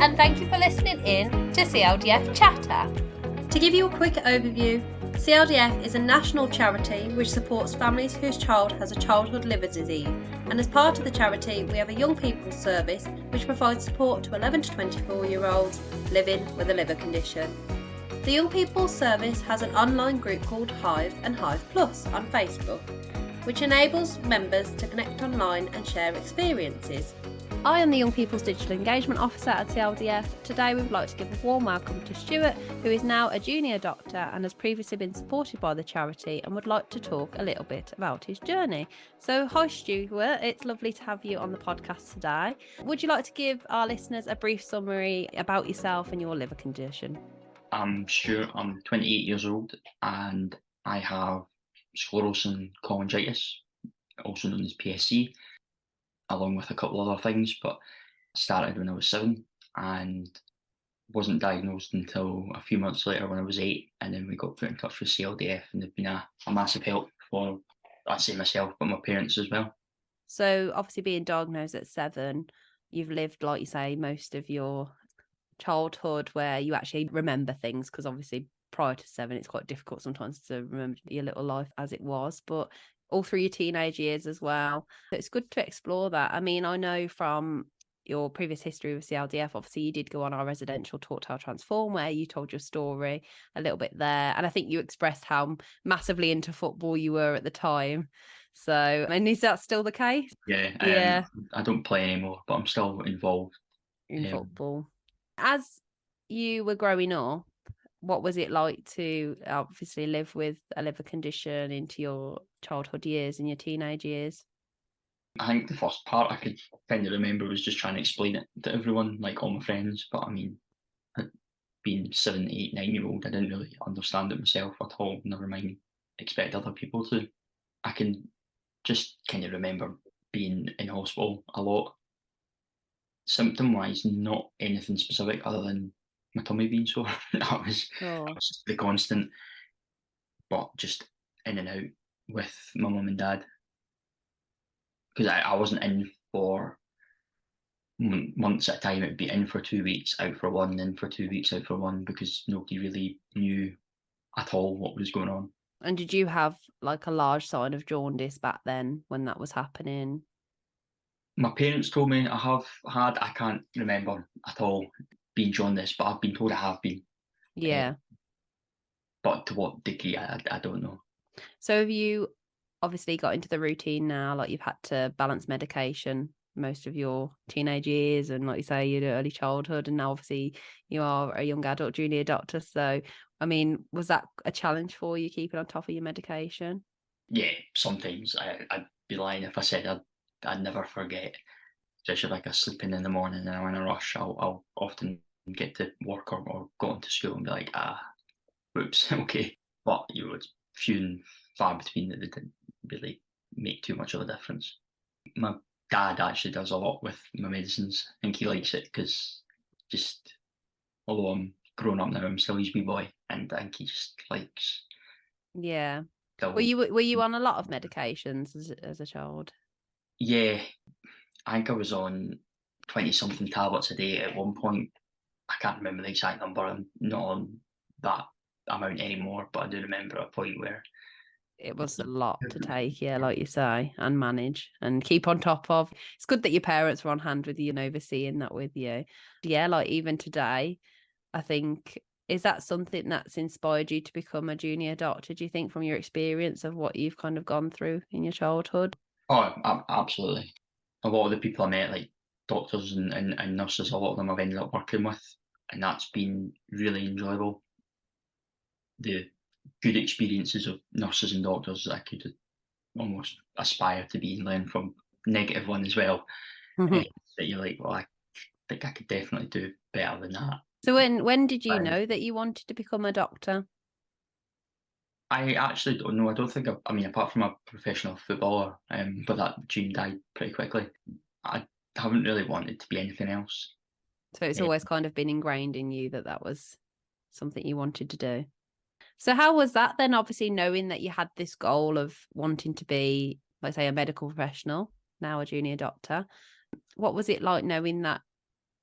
and thank you for listening in to CLDF Chatter. To give you a quick overview, CLDF is a national charity which supports families whose child has a childhood liver disease, and as part of the charity we have a young people's service which provides support to 11 to 24-year-olds living with a liver condition. The Young People's Service has an online group called Hive and Hive Plus on Facebook, which enables members to connect online and share experiences. I am the Young People's Digital Engagement Officer at CLDF. Today we would like to give a warm welcome to Stuart, who is now a junior doctor and has previously been supported by the charity and would like to talk a little bit about his journey. So hi Stuart, it's lovely to have you on the podcast today. Would you like to give our listeners a brief summary about yourself and your liver condition? I'm Stuart, I'm 28 years old and I have sclerosing cholangitis, also known as PSC, along with a couple other things, but started when I was 7 and wasn't diagnosed until a few months later when I was 8, and then we got put in touch with CLDF and they've been a massive help for, I'd say myself, but my parents as well. So obviously being diagnosed at 7, you've lived, like you say, most of your childhood where you actually remember things, because obviously prior to 7 it's quite difficult sometimes to remember your little life as it was, but all through your teenage years as well. It's good to explore that. I mean, I know from your previous history with CLDF, obviously you did go on our residential Talk Tale Transform where you told your story a little bit there, and I think you expressed how massively into football you were at the time. So, and is that still the case? Yeah. I don't play anymore, but I'm still involved in football. As you were growing up, what was it like to obviously live with a liver condition into your childhood years and your teenage years? I think the first part I could kind of remember was just trying to explain it to everyone, like all my friends. But I mean, being 7, 8, 9-year-old, I didn't really understand it myself at all, never mind expect other people to. I can just kind of remember being in hospital a lot. Symptom-wise, not anything specific other than my tummy being sore. that was the constant, but just in and out with my mum and dad, because I wasn't in for months at a time. It'd be in for 2 weeks, out for 1, in for 2 weeks, out for 1, because nobody really knew at all what was going on. And did you have like a large sign of jaundice back then when that was happening? My parents told me I have had, I can't remember at all being jaundice, but I've been told I have been. Yeah. But to what degree, I don't know. So have you obviously got into the routine now, like you've had to balance medication most of your teenage years and, like you say, your early childhood, and now obviously you are a young adult junior doctor. So, I mean, was that a challenge for you, keeping on top of your medication? Yeah, sometimes. I'd be lying if I said I'd never forget. Especially like I sleep in the morning and I'm in a rush, I'll often get to work or go into school and be like, whoops, okay. But it's few and far between that they didn't really make too much of a difference. My dad actually does a lot with my medicines. I think he likes it because just, although I'm grown up now, I'm still his wee boy, and I think he just likes. Yeah. Were you on a lot of medications as a child? Yeah, I think I was on 20-something tablets a day at one point. I can't remember the exact number. I'm not on that amount anymore, but I do remember a point where it was a lot to take, yeah, like you say, and manage and keep on top of. It's good that your parents were on hand with you and overseeing that with you. Yeah, like even today, I think, is that something that's inspired you to become a junior doctor, do you think, from your experience of what you've kind of gone through in your childhood? Oh, absolutely. A lot of the people I met, like doctors and nurses, a lot of them I've ended up working with, and that's been really enjoyable. The good experiences of nurses and doctors that I could almost aspire to be and learn from. Negative one as well. That you're like, well, I think I could definitely do better than that. So when did you know that you wanted to become a doctor? I actually don't know. I don't think I mean, apart from a professional footballer, but that dream died pretty quickly. I haven't really wanted to be anything else. So it's always kind of been ingrained in you that was something you wanted to do. So how was that then, obviously knowing that you had this goal of wanting to be, let's say, a medical professional, now a junior doctor? What was it like knowing that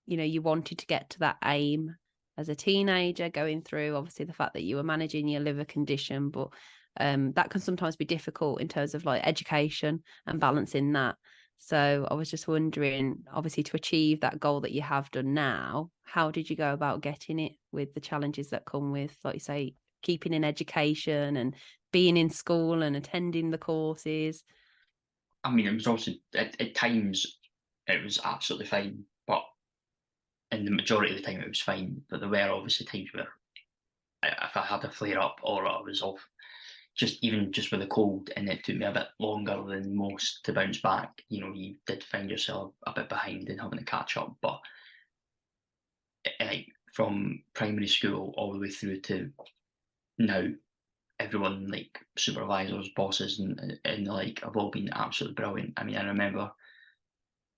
you wanted to get to that aim as a teenager, going through obviously the fact that you were managing your liver condition, but that can sometimes be difficult in terms of like education and balancing that. So I was just wondering, obviously, to achieve that goal that you have done now, how did you go about getting it with the challenges that come with, like you say, keeping in education and being in school and attending the courses? I mean, it was also at times it was absolutely fine, but in the majority of the time it was fine. But there were obviously times where if I had a flare up or I was off, just with a cold, and it took me a bit longer than most to bounce back. You did find yourself a bit behind and having to catch up. But like from primary school all the way through to now, everyone, like supervisors, bosses, and like have all been absolutely brilliant. I mean, I remember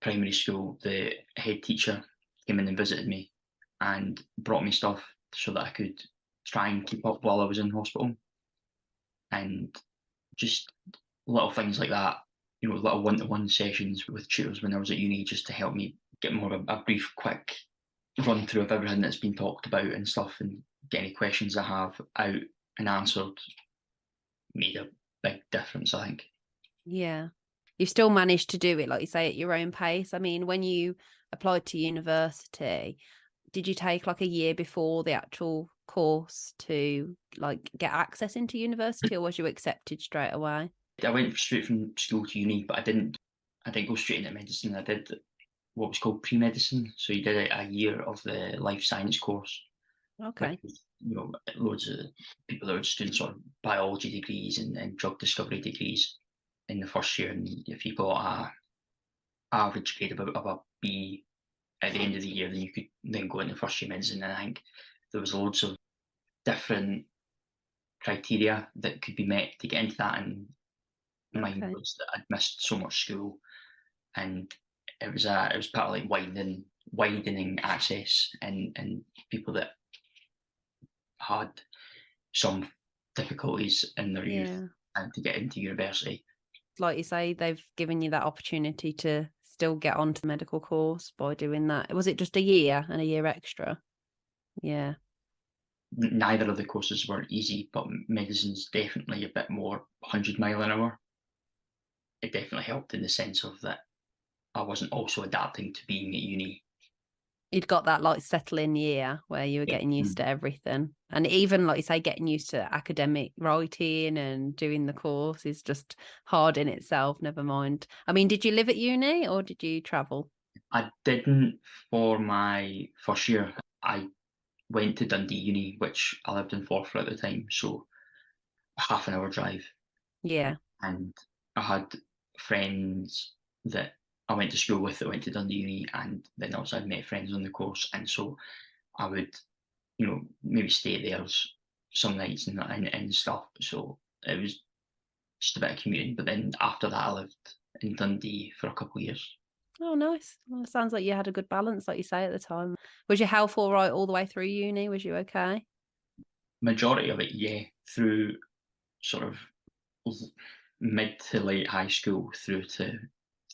primary school, the head teacher came in and visited me and brought me stuff so that I could try and keep up while I was in hospital. And just little things like that, little one-to-one sessions with tutors when I was at uni, just to help me get more of a brief, quick run through of everything that's been talked about and stuff, and get any questions I have out and answered, made a big difference, I think. Yeah. You've still managed to do it, like you say, at your own pace. I mean, when you applied to university, did you take like a year before the actual course to like get access into university, or was you accepted straight away? I went straight from school to uni, but I didn't go straight into medicine. I did what was called pre-medicine. So you did a year of the life science course. Okay. Which was, loads of people that were just doing sort of biology degrees and drug discovery degrees in the first year. And if you got a average grade of a B at the end of the year, then you could then go into first year medicine. And I think there was loads of different criteria that could be met to get into that. And mine was that I'd missed so much school, and it was part of like widening access and people that had some difficulties in their youth and to get into university. Like you say, they've given you that opportunity to still get onto the medical course by doing that. Was it just a year and a year extra? Yeah. Neither of the courses were easy, but medicine's definitely a bit more 100 mile an hour. It definitely helped in the sense of that I wasn't also adapting to being at uni. You'd got that like settling year where you were getting used to everything. And even like you say, getting used to academic writing and doing the course is just hard in itself, never mind. I mean, did you live at uni or did you travel? I didn't for my first year. I went to Dundee Uni, which I lived in Forfar at the time, so a half an hour drive. Yeah. And I had friends that I went to school with that went to Dundee Uni, and then also I'd met friends on the course, and so I would, maybe stay there some nights and stuff. So it was just a bit of commuting. But then after that, I lived in Dundee for a couple of years. Oh, nice. Well, it sounds like you had a good balance, like you say, at the time. Was your health all right all the way through uni? Was you okay? Majority of it, yeah, through sort of mid to late high school through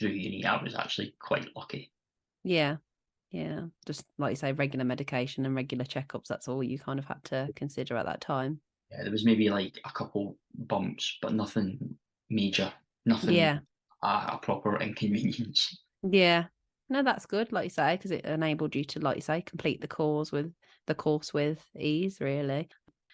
uni. I was actually quite lucky. Yeah. Just like you say, regular medication and regular checkups. That's all you kind of had to consider at that time. Yeah, there was maybe like a couple bumps, but nothing major. Nothing a proper inconvenience. Yeah. No, that's good, like you say, because it enabled you to, like you say, complete the course with ease, really.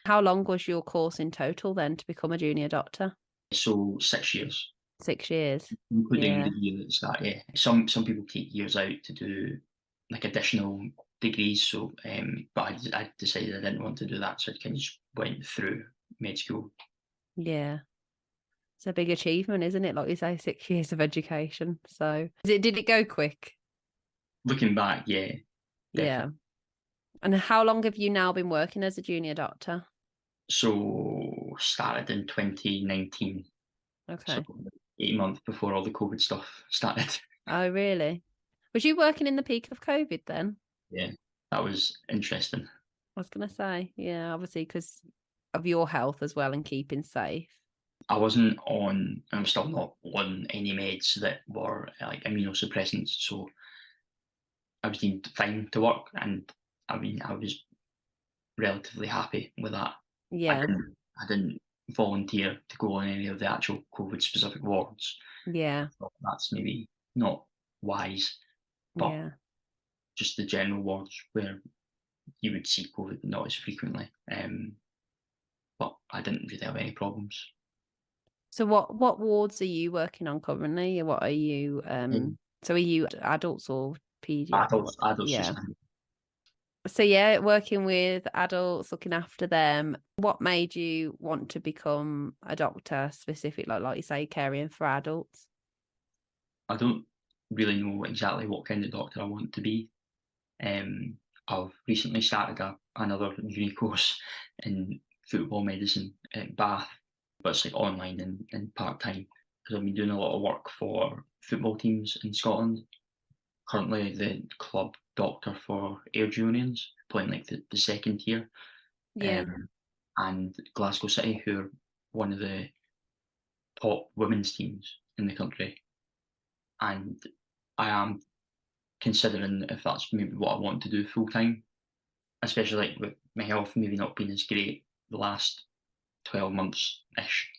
How long was your course in total then to become a junior doctor? So 6 years. 6 years. Including the year at the start, yeah. Some people take years out to do like additional degrees, so but I decided I didn't want to do that, so I kind of just went through med school. Yeah. It's a big achievement, isn't it? Like you say, 6 years of education. So did it go quick? Looking back, yeah. Definitely. Yeah. And how long have you now been working as a junior doctor? So started in 2019. Okay. So 8 months before all the COVID stuff started. Oh, really? Was you working in the peak of COVID then? Yeah, that was interesting. I was going to say, yeah, obviously because of your health as well and keeping safe. I wasn't on, and I'm still not on any meds that were like immunosuppressants. So I was deemed fine to work, and I mean, I was relatively happy with that. Yeah. I didn't volunteer to go on any of the actual COVID specific wards. Yeah. I thought that's maybe not wise, but Yeah. just the general wards where you would see COVID not as frequently. But I didn't really have any problems. So what wards are you working on currently? What are you so are you adults or pediatrics? Adults Yeah. just now. So yeah, working with adults, looking after them. What made you want to become a doctor specific, like you say, caring for adults? I don't really know exactly what kind of doctor I want to be. I've recently started another uni course in football medicine at Bath, but it's like online and part-time, because I've been doing a lot of work for football teams in Scotland. Currently the club doctor for Airdrie Unions, playing like the second tier. Yeah. And Glasgow City, who are one of the top women's teams in the country. And I am considering if that's maybe what I want to do full time, especially like with my health maybe not being as great the last 12 months ish.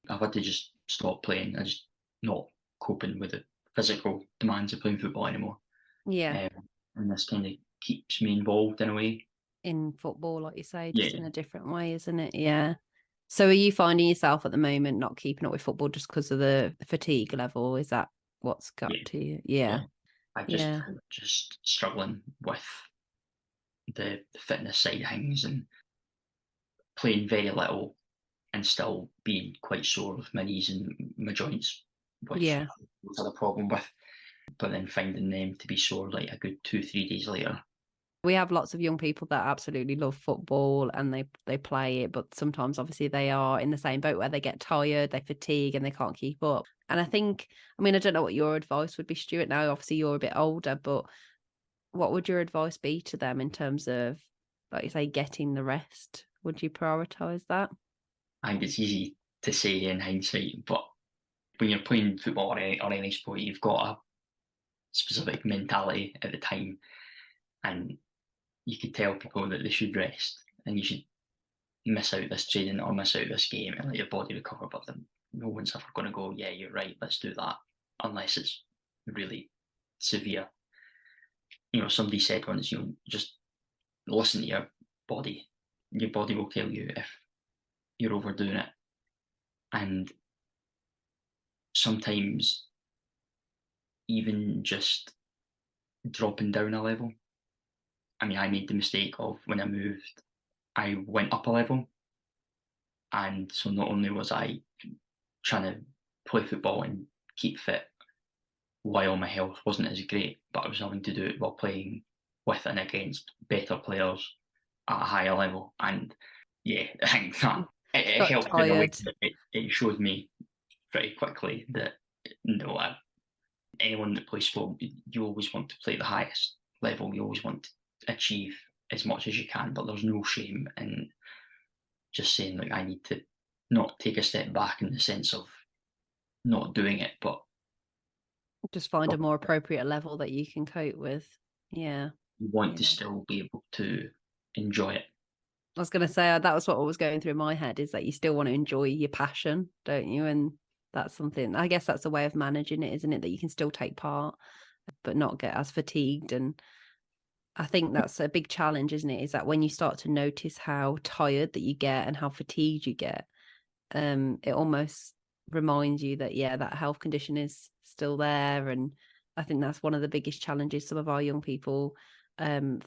I've had to just stop playing. I just not coping with the physical demands of playing football anymore. Yeah. And this kind of keeps me involved in a way. In football, like you say, just Yeah. in a different way, isn't it? Yeah. So are you finding yourself at the moment not keeping up with football just because of the fatigue level? Is that what's got Yeah. to you? Yeah. I'm Yeah. just struggling with the fitness side of things and playing very little and still being quite sore with my knees and my joints, which Yeah. was had a problem with. But then finding them to be sore like a good 2-3 days later. We have lots of young people that absolutely love football and they play it, but sometimes obviously they are in the same boat where they get tired, they fatigue and they can't keep up. And I don't know what your advice would be, Stuart. Now, obviously you're a bit older, but what would your advice be to them in terms of, like you say, getting the rest? Would you prioritise that? I think it's easy to say in hindsight, but when you're playing football or any sport, you've got a specific mentality at the time, and you could tell people that they should rest and you should miss out this training or miss out this game and let your body recover. But then no one's ever going to go, yeah, you're right, let's do that, unless it's really severe. Somebody said once, just listen to your body. Your body will tell you if you're overdoing it. And sometimes even just dropping down a level. I mean, I made the mistake of when I moved, I went up a level. And so not only was I trying to play football and keep fit while my health wasn't as great, but I was having to do it while playing with and against better players at a higher level. And yeah, I think that it Got helped in a way. tired. It showed me pretty quickly that no, anyone that plays sport, you always want to play at the highest level. You always want to achieve as much as you can, but there's no shame in just saying, like, I need to not take a step back in the sense of not doing it, but Just find a more appropriate level that you can cope with. Yeah. you want to still be able to enjoy it. I was going to say that was what was going through my head, is that you still want to enjoy your passion, don't you? And that's something, I guess that's a way of managing it, isn't it? That you can still take part, but not get as fatigued. And I think that's a big challenge, isn't it? Is that when you start to notice how tired that you get and how fatigued you get, it almost reminds you that, yeah, that health condition is still there. And I think that's one of the biggest challenges some of our young people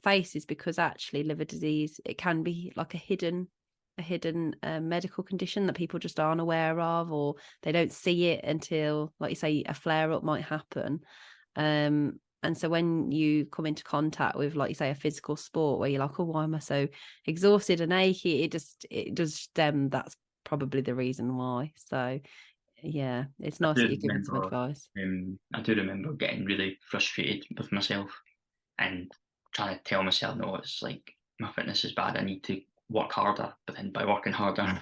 faces, because actually liver disease, it can be like a hidden medical condition that people just aren't aware of, or they don't see it until, like you say, a flare up might happen. And so when you come into contact with, like you say, a physical sport where you're like, oh, why am I so exhausted and achy, it does stem, that's probably the reason why. So yeah, it's nice that you're giving some advice. I do remember getting really frustrated with myself and trying to tell myself, no, it's like my fitness is bad, I need to work harder. But then by working harder,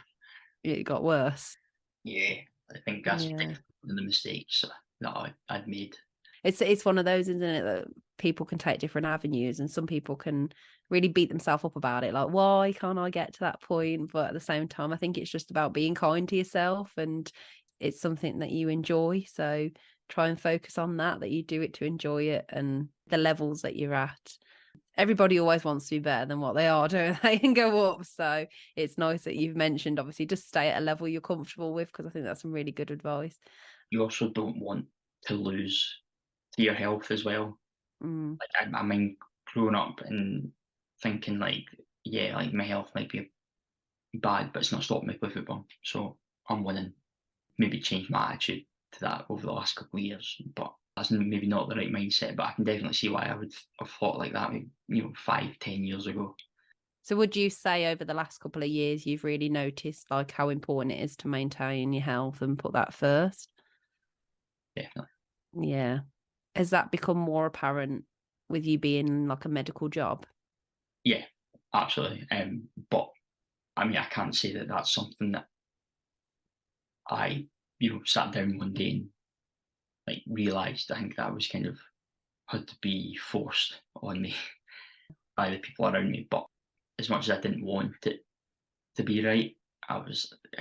it got worse. Yeah, I think that's one of the mistakes that I'd made. It's one of those, isn't it, that people can take different avenues, and some people can really beat themselves up about it, like, why can't I get to that point? But at the same time, I think it's just about being kind to yourself, and it's something that you enjoy. So try and focus on that you do it to enjoy it, and the levels that you're at. Everybody always wants to be better than what they are, don't they, and go up. So it's nice that you've mentioned, obviously, just stay at a level you're comfortable with, because I think that's some really good advice. You also don't want to lose to your health as well. Like, I mean, growing up and thinking like, yeah, like my health might be bad, but it's not stopping me play football. So I'm winning. Maybe change my attitude to that over the last couple of years, but that's maybe not the right mindset. But I can definitely see why I would have thought like that, maybe, 5-10 years ago. So would you say over the last couple of years you've really noticed like how important it is to maintain your health and put that first? Definitely. Yeah. Has that become more apparent with you being like a medical job? Yeah, absolutely. But I mean, I can't say that that's something that I, sat down one day and like realised. I think that was kind of had to be forced on me by the people around me. But as much as I didn't want it to be right, I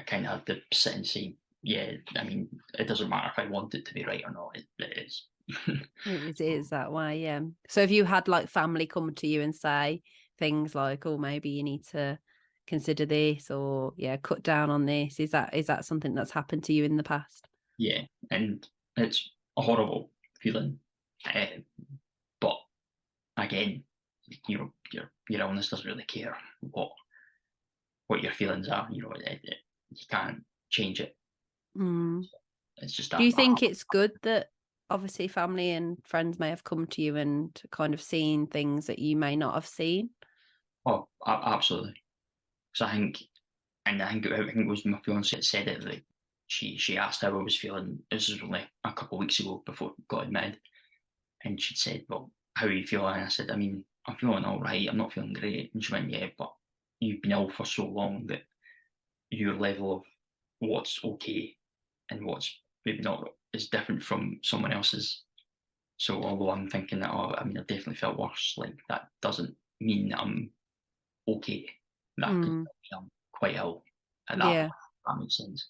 kind of had to sit and say, yeah, I mean, it doesn't matter if I want it to be right or not. It is. It is that way, yeah. So if you had like family come to you and say things like, oh, maybe you need to consider this, or cut down on this, is that something that's happened to you in the past? Yeah, and it's a horrible feeling. But again, your illness doesn't really care what your feelings are. You can't change it. It's just that. Do you think it's good that obviously family and friends may have come to you and kind of seen things that you may not have seen? Oh, absolutely. So I think it was my fiance that said it. Like she asked how I was feeling. This was only a couple of weeks ago before I got admitted, and she'd said, "Well, how are you feeling?" And I said, "I mean, I'm feeling all right. I'm not feeling great." And she went, "Yeah, but you've been ill for so long that your level of what's okay and what's maybe not is different from someone else's. So although I'm thinking that, I mean, I definitely felt worse, like that doesn't mean that I'm okay. That could mean I'm quite ill at that point, if that makes sense."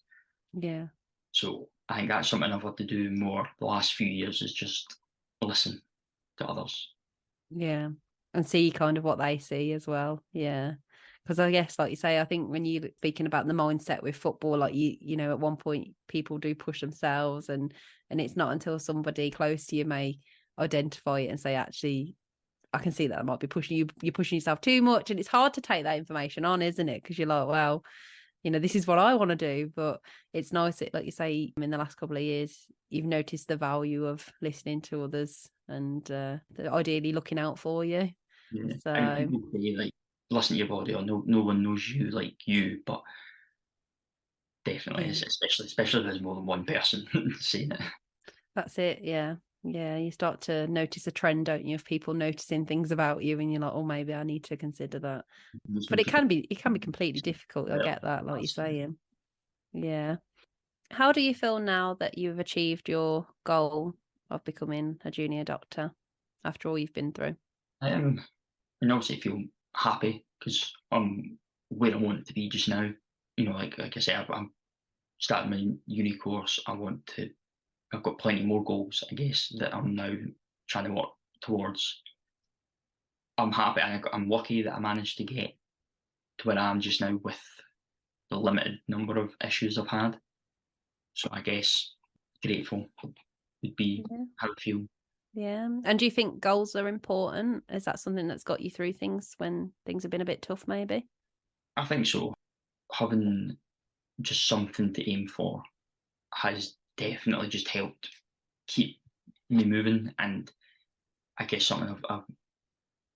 Yeah. So I think that's something I've had to do more the last few years, is just listen to others. Yeah. And see kind of what they see as well. Yeah. Because I guess, like you say, I think when you're speaking about the mindset with football, like at one point people do push themselves, and it's not until somebody close to you may identify it and say, actually, I can see that I might be pushing you. You're pushing yourself too much, and it's hard to take that information on, isn't it? Because you're like, well, this is what I want to do. But it's nice that, like you say, in the last couple of years, you've noticed the value of listening to others and ideally looking out for you. Yeah. So And people say, like, listen to your body, or no one knows you like you, but definitely, especially if there's more than one person saying it. That's it. Yeah. Yeah. You start to notice a trend, don't you, of people noticing things about you, and you're like, oh, maybe I need to consider that. But it can be completely difficult. I get that, like you're saying. Yeah. How do you feel now that you've achieved your goal of becoming a junior doctor after all you've been through? And obviously feel happy because I'm where I want to be just now. Like I said, I'm starting my uni course. I've got plenty more goals, I guess, that I'm now trying to work towards. I'm happy. I'm lucky that I managed to get to where I am just now with the limited number of issues I've had. So I guess grateful would be how I feel. Yeah. And do you think goals are important? Is that something that's got you through things when things have been a bit tough, maybe? I think so. Having just something to aim for has definitely just helped keep me moving. And I guess something I've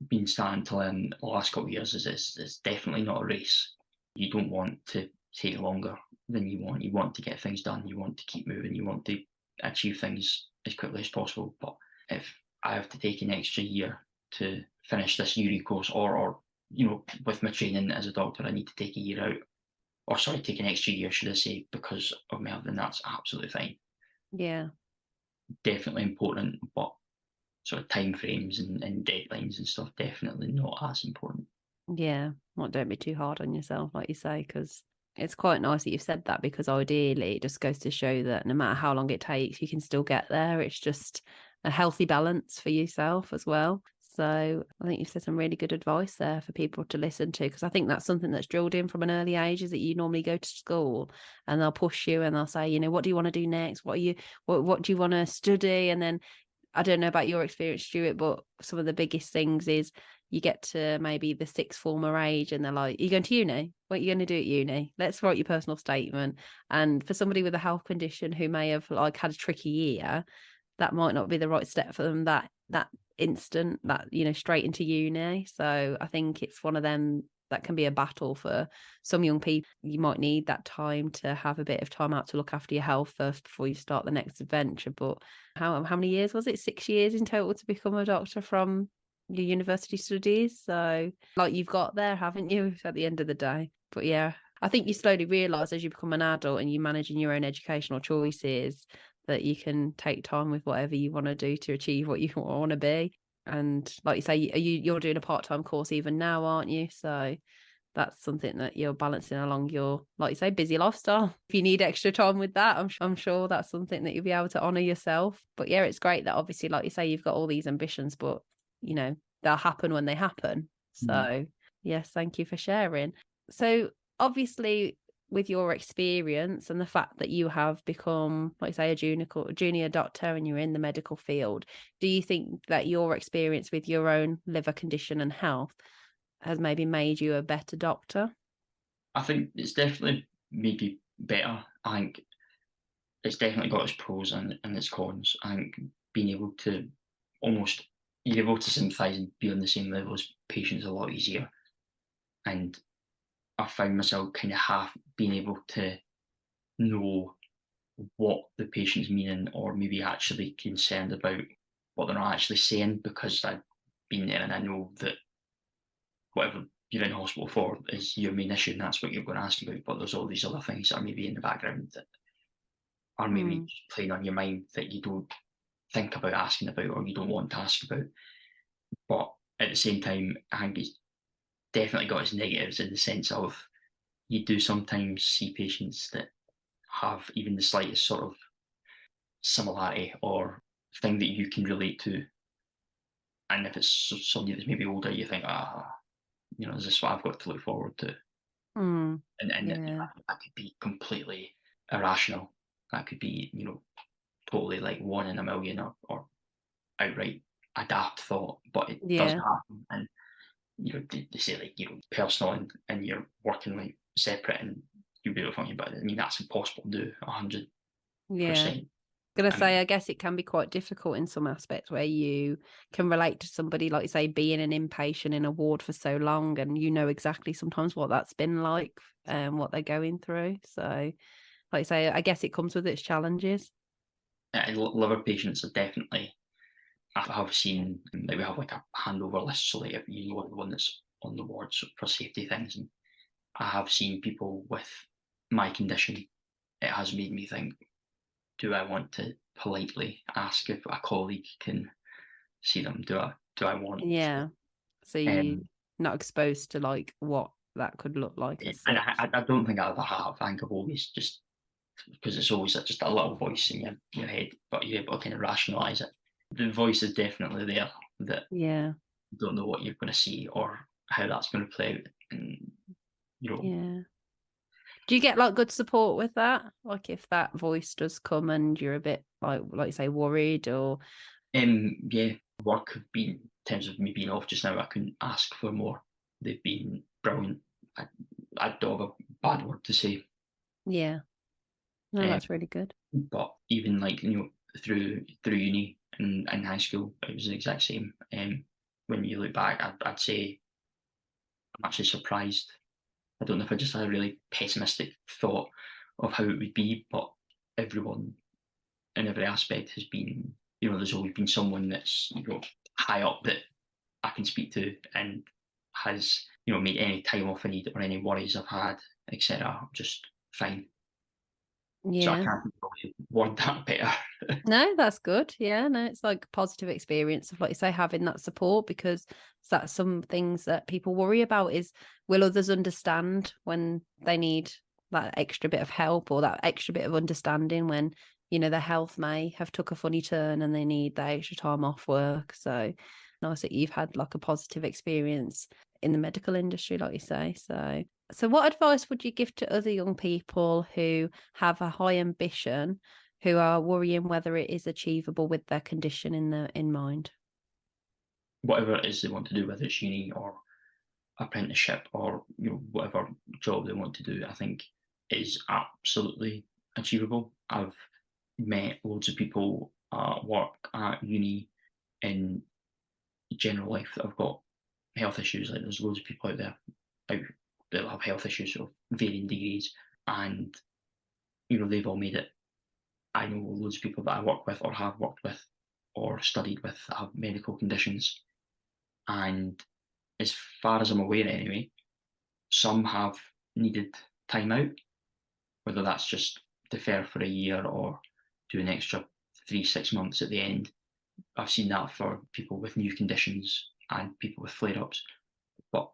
been starting to learn the last couple of years is it's definitely not a race. You don't want to take longer than you want. You want to get things done. You want to keep moving. You want to achieve things as quickly as possible. But if I have to take an extra year to finish this uni course, or with my training as a doctor, I need to take a year out, or sorry, take an extra year, should I say, because of my health, then that's absolutely fine. Yeah. Definitely important, but sort of time frames and deadlines and stuff, definitely not as important. Yeah, well, don't be too hard on yourself, like you say, because it's quite nice that you've said that, because ideally it just goes to show that no matter how long it takes, you can still get there. It's just a healthy balance for yourself as well. So I think you've said some really good advice there for people to listen to, because I think that's something that's drilled in from an early age, is that you normally go to school and they'll push you and they'll say, you know, what do you want to do next? What do you want to study? And then I don't know about your experience, Stuart, but some of the biggest things is you get to maybe the sixth former age and they're like, are you going to uni? What are you going to do at uni? Let's write your personal statement. And for somebody with a health condition who may have like had a tricky year, that might not be the right step for them that instant, that, you know, straight into uni. So I think it's one of them that can be a battle for some young people. You might need that time to have a bit of time out to look after your health first before you start the next adventure. But how many years was it? 6 years in total to become a doctor from your university studies. So like you've got there, haven't you, at the end of the day? But yeah, I think you slowly realise as you become an adult and you're managing your own educational choices that you can take time with whatever you want to do to achieve what you want to be. And like you say, you're doing a part-time course even now, aren't you? So that's something that you're balancing along your, like you say, busy lifestyle. If you need extra time with that, I'm sure that's something that you'll be able to honour yourself. But yeah, it's great that obviously, like you say, you've got all these ambitions, but you know, they'll happen when they happen. So yes, thank you for sharing. So obviously, with your experience and the fact that you have become, like say, a junior doctor and you're in the medical field, do you think that your experience with your own liver condition and health has maybe made you a better doctor? I think it's definitely maybe better. I think it's definitely got its pros and its cons. I think being able to almost, you're able to sympathise and be on the same level as patients a lot easier. And I found myself kind of half being able to know what the patient's meaning, or maybe actually concerned about what they're not actually saying, because I've been there and I know that whatever you're in hospital for is your main issue and that's what you're going to ask about. But there's all these other things that are maybe in the background that are maybe playing on your mind that you don't think about asking about or you don't want to ask about. But at the same time, I think it's definitely got its negatives, in the sense of you do sometimes see patients that have even the slightest sort of similarity or thing that you can relate to. And if it's somebody that's maybe older, you think, you know, is this what I've got to look forward to? And Yeah. that could be completely irrational. That could be, you know, totally like one in a million, or outright a daft thought, but it does happen. And you know, they say like, you know, personal and you're working like separate, and you'll be able to function. But I mean, that's impossible to do 100%. Yeah. Gonna say, I guess it can be quite difficult in some aspects where you can relate to somebody, like you say, being an inpatient in a ward for so long, and you know exactly sometimes what that's been like and what they're going through. So, like you say, I guess it comes with its challenges. Liver patients are definitely, I have seen that we have like a handover list, so like if you know everyone that's on the wards for safety things, and I have seen people with my condition. It has made me think, do I want to politely ask if a colleague can see them? Do I want? Yeah. So you're not exposed to like what that could look like as And such. I don't think I ever have. I think I've always just, because it's always just a little voice in your head, but you're able to kind of rationalise it. The voice is definitely there, that Yeah. you don't know what you're going to see or how that's going to play out. And, you know, Yeah. Do you get like good support with that? Like if that voice does come and you're a bit like you say, worried or yeah, work have been, in terms of me being off just now, I couldn't ask for more. They've been brilliant. I don't have a bad word to say. yeah. No, that's really good. But even like, you know, through uni and high school, it was the exact same. When you look back, I'd say I'm actually surprised. I don't know if I just had a really pessimistic thought of how it would be, but everyone in every aspect has been, you know, there's always been someone that's, you know, high up that I can speak to and has, you know, made any time off I need or any worries I've had, etc., just fine. So I Yeah. can't really word that better. No, that's good. Yeah, no, it's like a positive experience of, like you say, having that support, because that's some things that people worry about is, will others understand when they need that extra bit of help or that extra bit of understanding when, their health may have took a funny turn and they need that extra time off work. So nice that you've had like a positive experience in the medical industry, like you say. So what advice would you give to other young people who have a high ambition, who are worrying whether it is achievable with their condition in mind? Whatever it is they want to do, whether it's uni or apprenticeship or whatever job they want to do, I think is absolutely achievable. I've met loads of people work at uni in general life that have got health issues. Like there's loads of people out there that have health issues of varying degrees, and they've all made it. I know loads of people that I work with or have worked with or studied with that have medical conditions, and as far as I'm aware anyway, some have needed time out, whether that's just defer for a year or do an extra 3-6 months at the end. I've seen that for people with new conditions and people with flare-ups, but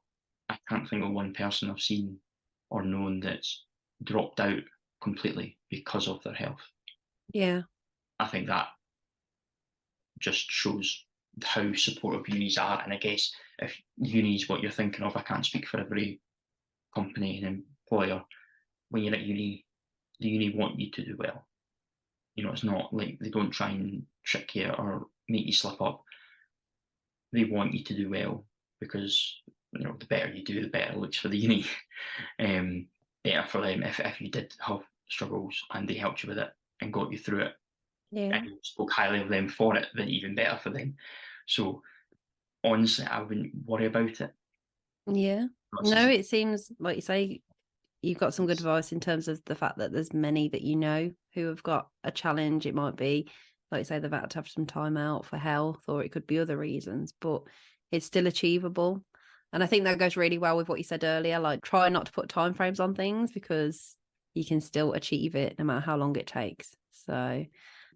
I can't think of one person I've seen or known that's dropped out completely because of their health. Yeah. I think that just shows how supportive unis are, and I guess if uni is what you're thinking of, I can't speak for every company and employer. When you're at uni, the uni want you to do well. It's not like they don't try and trick you or make you slip up. They want you to do well because the better you do, the better it looks for the uni. Better for them if you did have struggles and they helped you with it and got you through it. Yeah. And you spoke highly of them for it, then even better for them. So honestly, I wouldn't worry about it. Yeah. No, it seems like you say you've got some good advice in terms of the fact that there's many that who have got a challenge. It might be, like you say, they've had to have some time out for health, or it could be other reasons, but it's still achievable. And I think that goes really well with what you said earlier, like try not to put timeframes on things because you can still achieve it no matter how long it takes. So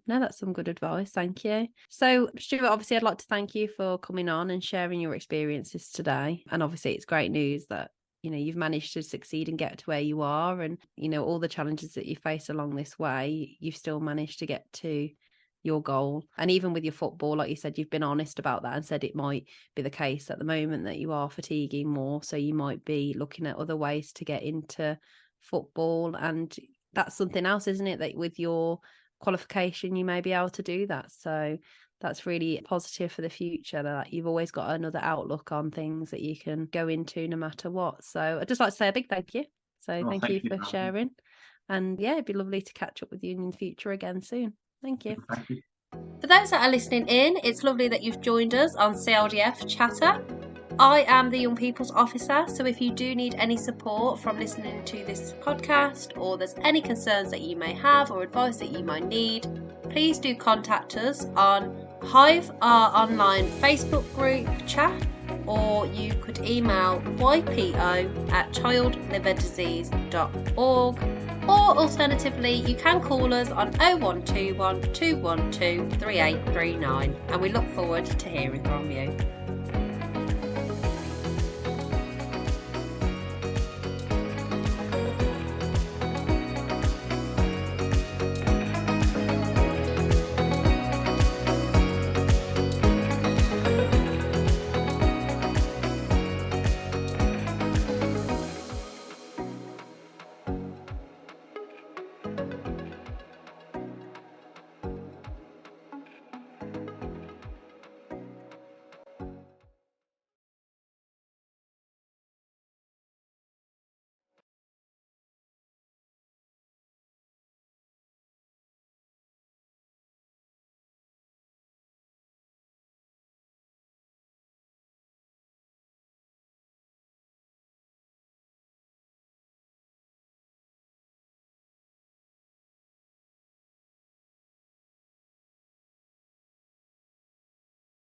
no, that's some good advice. Thank you. So, Stuart, obviously, I'd like to thank you for coming on and sharing your experiences today. And obviously, it's great news that, you've managed to succeed and get to where you are. And, all the challenges that you face along this way, you've still managed to get to your goal. And even with your football, like you said, you've been honest about that and said it might be the case at the moment that you are fatiguing more. So you might be looking at other ways to get into football. And that's something else, isn't it? That with your qualification you may be able to do that. So that's really positive for the future, that you've always got another outlook on things that you can go into no matter what. So I'd just like to say a big thank you. So thank you for sharing. And yeah, it'd be lovely to catch up with you in the future again soon. Thank you. Thank you. For those that are listening in, it's lovely that you've joined us on CLDF Chatter. I am the Young People's Officer, so if you do need any support from listening to this podcast, or there's any concerns that you may have or advice that you might need, please do contact us on Hive, our online Facebook group chat, or you could email ypo@childliverdisease.org, or alternatively you can call us on 0121 212 3839, and we look forward to hearing from you.